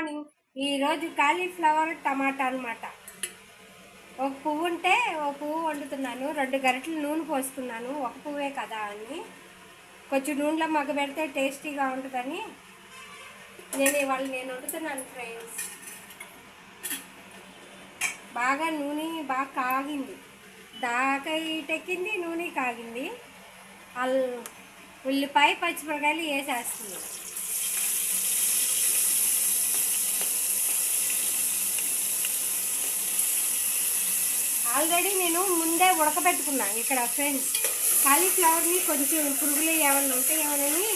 Morning. ఈరోజు cauliflower టమాటా అనమాట. ఒక పువ్వు ఉంటే ఒక పువ్వు వండుతున్నాను. 2 గరిటెలు నూనె పోసుకున్నాను, ఒక పువ్వే కదా అని. కొంచెం నూనెలో మగ్గ పెడితే టేస్టీగా ఉంటుందని నేను వండుతున్నాను ఫ్రెండ్స్. బాగా నూనె బాగా కాగింది, దాకా ఇటెక్కింది, నూనె కాగింది. ఉల్లిపాయ పచ్చిమిరకాయలు వేసేస్తుంది. ఆల్రెడీ నేను ముందే ఉడకబెట్టుకున్నాను ఇక్కడ ఫ్రెండ్స్. కాలీఫ్లవర్ని కొంచెం పురుగులు ఏమైనా ఉంటాయేమోనని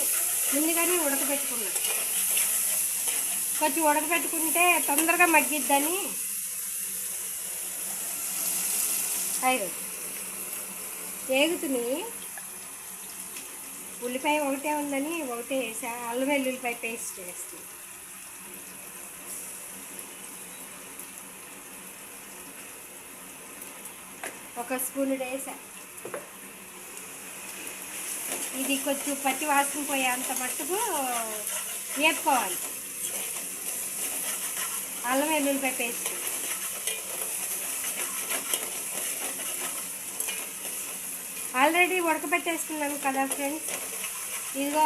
ముందుగానే ఉడకబెట్టుకున్నాను. కొంచెం ఉడకబెట్టుకుంటే తొందరగా మగ్గిద్దని. అయ్యో ఏగుతుని ఉల్లిపాయ ఒకటే ఉందని ఒకటే వేసా. అల్లం వెల్లుల్లిపాయ పేస్ట్ వేస్తుంది. ఒక స్పూన్ వేసా. ఇది కొంచెం పచ్చి వాసన పోయేంత మట్టుకు వేపుకోవాలి. అల్లం వెల్లుల్లిపాయ పేస్ట్ ఆల్రెడీ ఉడకబెట్టేసుకున్నాను కదా ఫ్రెండ్స్. ఇదిగో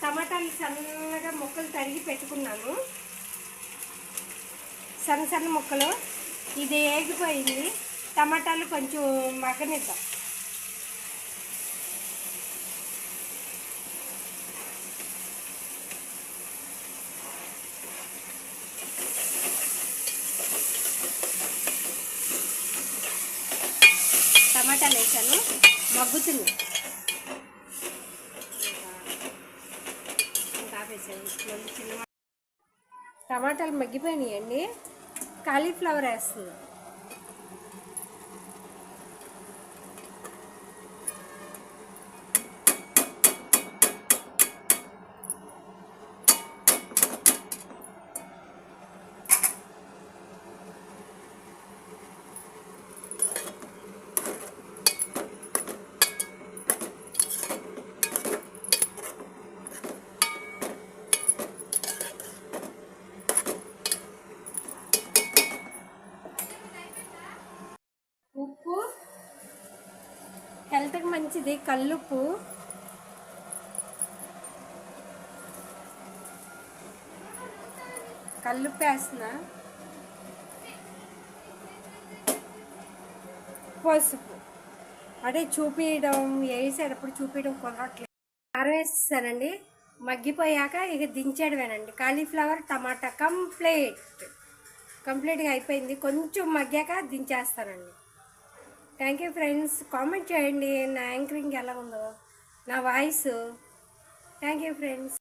టమాటాలు సన్నగా ముక్కలు తరిగి పెట్టుకున్నాను, సన్న సన్న ముక్కలు. ఇది వేగిపోయింది. టమాటాలు కొంచెం మగ్గనిద్దాం. టమాటాలు వేసాను, మగ్గుతుంది. టమాటాలు మగ్గిపోయినాయండి. కాలీఫ్లవర్ వేస్తుంది. ఉప్పు హెల్త్కి మంచిది, కల్లుప్పు. కల్లుప్పు వేస్తున్నా. పసుపు అంటే చూపించడం, వేసేటప్పుడు చూపించడం కుదరట్లేదు. కారం వేసేసానండి. మగ్గిపోయాక ఇక దించేయడమేనండి. కాలీఫ్లవర్ టమాటా కంప్లీట్గా అయిపోయింది. కొంచెం మగ్గాక దించేస్తానండి. Thank you friends. కామెంట్ చేయండి నా యాంకరింగ్ ఎలా ఉందో, నా వాయిస్. Thank you friends.